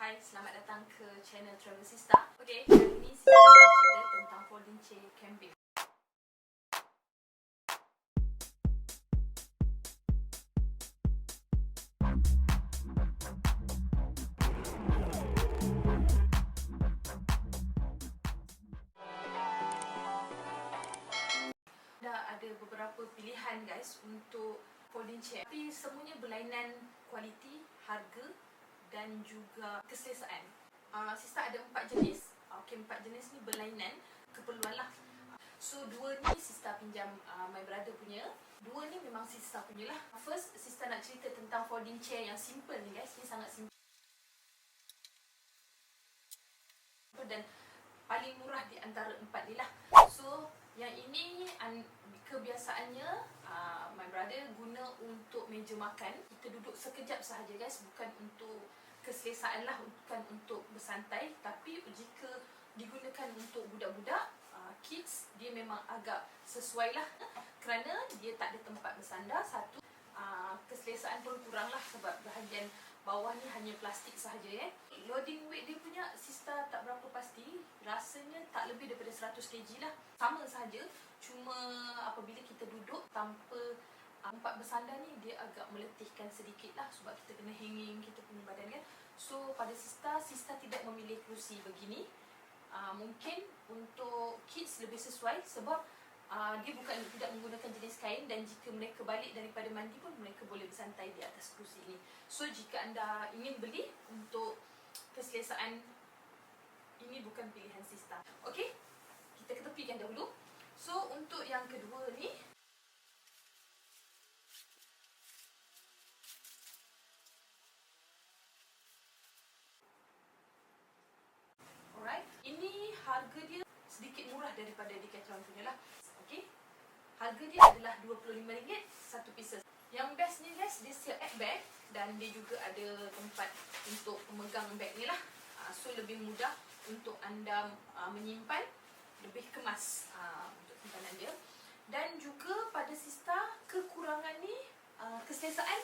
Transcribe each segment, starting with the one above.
Hai, selamat datang ke channel Travel Sista. Okay, kali ni Sista nak cerita tentang folding chair camping. Ada beberapa pilihan guys untuk folding chair, tapi semuanya berlainan kualiti, harga dan juga keselesaan. Sista ada 4 jenis. Okay, 4 jenis ni berlainan keperluan lah. So 2 ni Sista pinjam my brother punya, 2 ni memang Sista punya lah. First, Sista nak cerita tentang folding chair yang simple ni guys. Ni sangat simple dan paling murah di antara 4 ni lah. So yang ini kebiasaannya my brother guna untuk meja makan. Kita duduk sekejap sahaja guys, bukan untuk keselesaan lah, bukan untuk bersantai. Tapi jika digunakan untuk budak-budak, kids, dia memang agak sesuai lah, kerana dia tak ada tempat bersandar. Satu, keselesaan pun kurang lah sebab bahagian bawah ni hanya plastik sahaja. Loading weight dia punya Sista tak berapa pasti, rasanya tak lebih daripada 100 kg lah, sama sahaja. Cuma apabila kita duduk tanpa tempat bersandar ni, dia agak meletihkan sedikit lah sebab kita kena hanging kita punya badan kan. So pada Sista tidak memilih kerusi begini. Mungkin untuk kids lebih sesuai sebab dia tidak menggunakan jenis kain, dan jika mereka balik daripada mandi pun mereka boleh bersantai di atas kerusi ini. So jika anda ingin beli untuk keselesaan, ini bukan pilihan Sista. Okey, kita ketepikan dahulu. So untuk yang kedua ni, alright, ini harga dia sedikit murah daripada Decathlon punya lah. Okey, harga dia adalah RM25 satu pieces. Yang best ni guys, dia siap at bag dan dia juga ada tempat untuk memegang bag ni lah. So lebih mudah untuk anda menyimpan, lebih kemas untuk simpanan dia. Dan juga pada Sista, kekurangan ni keselesaan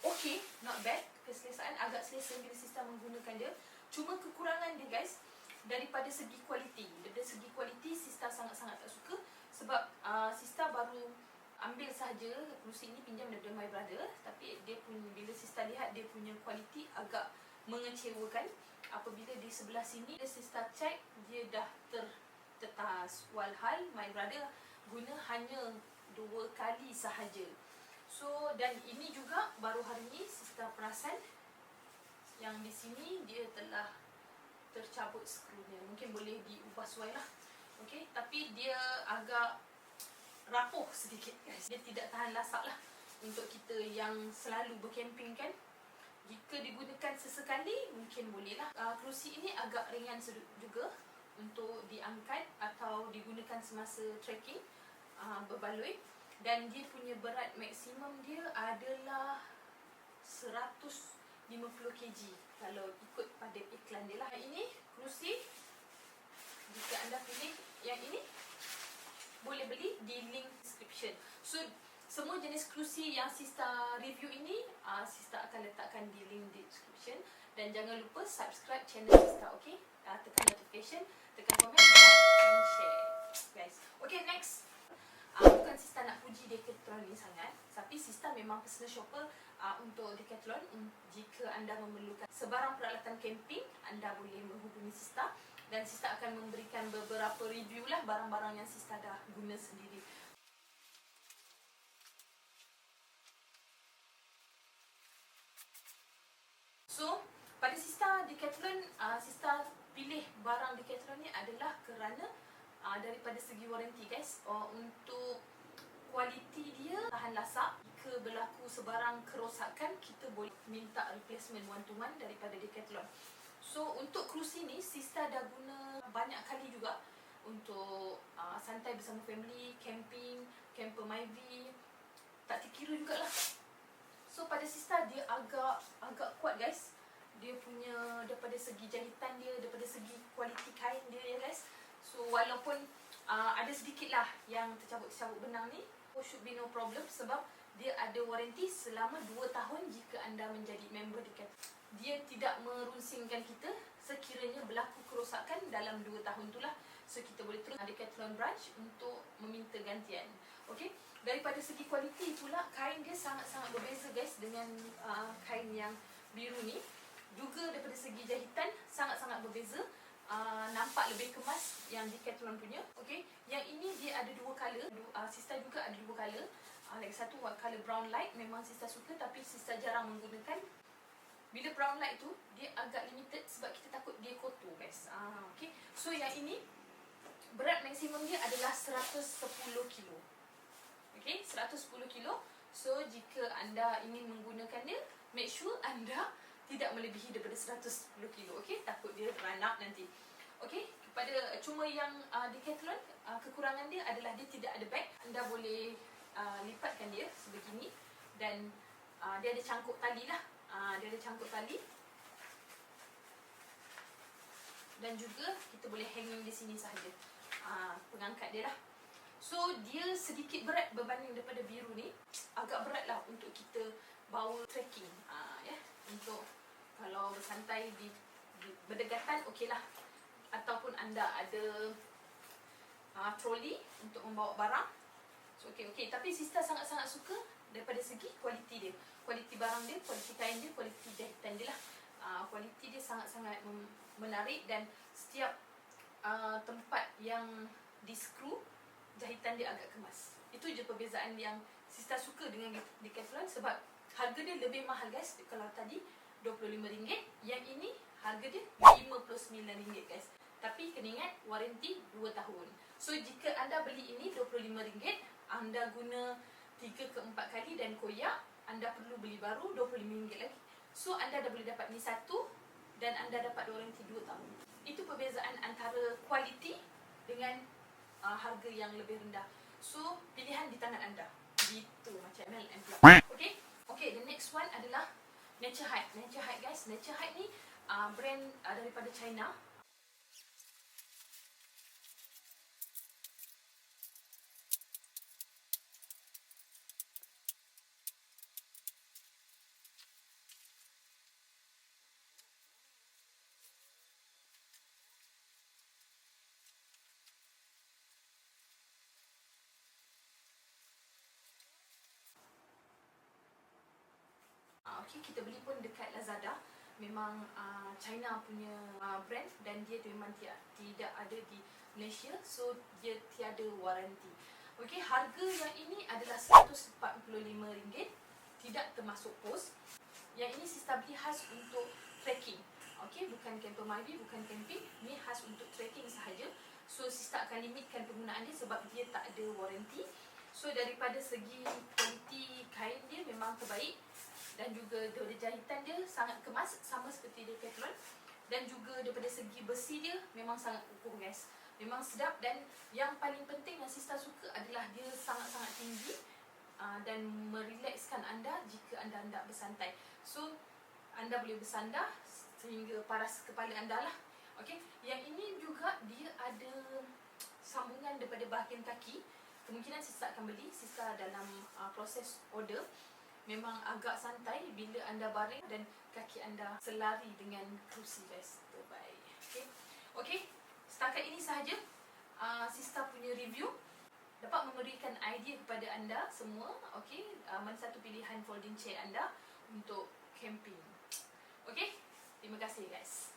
okey, not bad. Keselesaan agak selesa bila Sista menggunakan dia. Cuma kekurangan dia guys, daripada segi kualiti. Dari segi kualiti Sista sangat-sangat tak suka sebab Sista baru ambil sahaja kerusi ini, pinjam daripada my brother, tapi dia punya, bila Sista lihat dia punya kualiti agak mengecewakan. Apabila di sebelah sini Sista cek, dia dah tertetas, walhal my brother guna hanya 2 kali sahaja. So dan ini juga baru hari ini Sista perasan yang di sini dia telah tercabut skrunya. Mungkin boleh diubah suai lah. Okey, tapi dia agak rapuh sedikit guys. Dia tidak tahan lasak lah untuk kita yang selalu bercamping kan. Jika digunakan sesekali mungkin boleh lah. Kerusi ini agak ringan juga untuk diangkat atau digunakan semasa trekking, berbaloi. Dan dia punya berat maksimum dia adalah 150 kg kalau ikut pada iklan dia lah. Ini kerusi, jika anda pilih yang ini, boleh beli di link description. So semua jenis kerusi yang Sista review ini, Sista akan letakkan di link description. Dan jangan lupa subscribe channel Sista, okay? Tekan notification, tekan komen, like and share guys. Okay, next. Bukan Sista nak puji Decathlon ni sangat, tapi Sista memang personal shopper untuk Decathlon. Jika anda memerlukan sebarang peralatan camping, anda boleh menghubungi Sista. Dan Sista akan memberikan beberapa review lah barang-barang yang Sista dah guna sendiri. So pada Sista Decathlon, Sista pilih barang Decathlon ni adalah kerana daripada segi waranti guys. Untuk kualiti dia tahan lasak. Jika berlaku sebarang kerosakan, kita boleh minta replacement one to one daripada Decathlon. So untuk kerusi ni Sista dah guna banyak kali juga untuk santai bersama family, camping, CAMPERMYVI, tak terkira jugalah. So pada Sista dia agak kuat guys. Dia punya daripada segi jahitan dia, daripada segi kualiti kain dia ya guys. So walaupun ada sedikit lah yang tercabut-tercabut benang ni, should be no problem sebab dia ada waranti selama 2 tahun jika anda menjadi member Decathlon. dia tidak merunsingkan kita sekiranya berlaku kerosakan dalam 2 tahun itulah. So kita boleh terus Decathlon branch untuk meminta gantian. Okey, daripada segi kualiti pula, kain dia sangat-sangat berbeza guys dengan kain yang biru ni. Juga daripada segi jahitan sangat-sangat berbeza. Nampak lebih kemas yang Decathlon punya. Okey, yang ini dia ada 2 color. Sista juga ada 2 color. Lagi satu color brown light, memang Sista suka tapi Sista jarang menggunakan. Bila brown light tu dia agak limited sebab kita takut dia kotor guys. Okey, so yang ini berat maksimum dia adalah 110 kilo. Okey, 110 kilo. So jika anda ingin menggunakannya, make sure anda tidak melebihi daripada 110 kilo. Okey, takut dia run out nanti. Okey, kepada cuma yang Decathlon, kekurangan dia adalah dia tidak ada bag. Anda boleh lipatkan dia sebegini dan dia ada cangkuk tali lah. Dia ada cangkuk tali. Dan juga kita boleh hanging di sini sahaja. Pengangkat dia lah. So dia sedikit berat berbanding daripada biru ni. Agak berat lah untuk kita bawa trekking. Ya, untuk kalau bersantai di berdekatan okey lah. Ataupun anda ada troli untuk membawa barang. So okey. Tapi Sista sangat-sangat suka daripada segi kualiti dia. Kualiti barang dia, kualiti kain dia, kualiti jahitan dia lah. Kualiti dia sangat-sangat menarik dan setiap tempat yang di skru, jahitan dia agak kemas. Itu je perbezaan yang Sista suka dengan Decathlon sebab harga dia lebih mahal guys. Kalau tadi RM25, yang ini harga dia RM59 guys. Tapi kena ingat waranti 2 tahun. So jika anda beli ini RM25, anda guna 3 ke 4 kali dan koyak, anda perlu beli baru RM25 lagi. So anda dah boleh dapat ni satu dan anda dapat waranti 2 tahun. Itu perbezaan antara kualiti dengan harga yang lebih rendah. So pilihan di tangan anda. Gitu macam MLM pula. Okay, the next one adalah NATUREHIKE. NATUREHIKE guys, NATUREHIKE ni brand daripada China. Okay, kita beli pun dekat Lazada. Memang China punya brand dan dia memang tidak ada di Malaysia. So dia tiada waranti. Okay, harga yang ini adalah RM145, tidak termasuk pos. Yang ini Sista beli khas untuk trekking. Okay, bukan CAMPERMYVI, bukan camping. Ni khas untuk trekking sahaja. So Sista akan limitkan penggunaan dia sebab dia tak ada waranti. So daripada segi kualiti kain dia memang terbaik. Dan juga daripada jahitan dia sangat kemas, sama seperti Decathlon. Dan juga daripada segi besi dia memang sangat kukuh guys. Memang sedap dan yang paling penting yang Sista suka adalah dia sangat-sangat tinggi dan merilekskan anda jika anda hendak bersantai. So anda boleh bersandar sehingga paras kepala anda lah. Okay, yang ini juga dia ada sambungan daripada bahagian kaki. Kemungkinan Sista akan beli. Sista dalam proses order. Memang agak santai bila anda baring dan kaki anda selari dengan kerusi guys. Terbaik. Okay, setakat ini sahaja Sista punya review. Dapat memberikan idea kepada anda semua. Okay, mana satu pilihan folding chair anda untuk camping. Okay, terima kasih guys.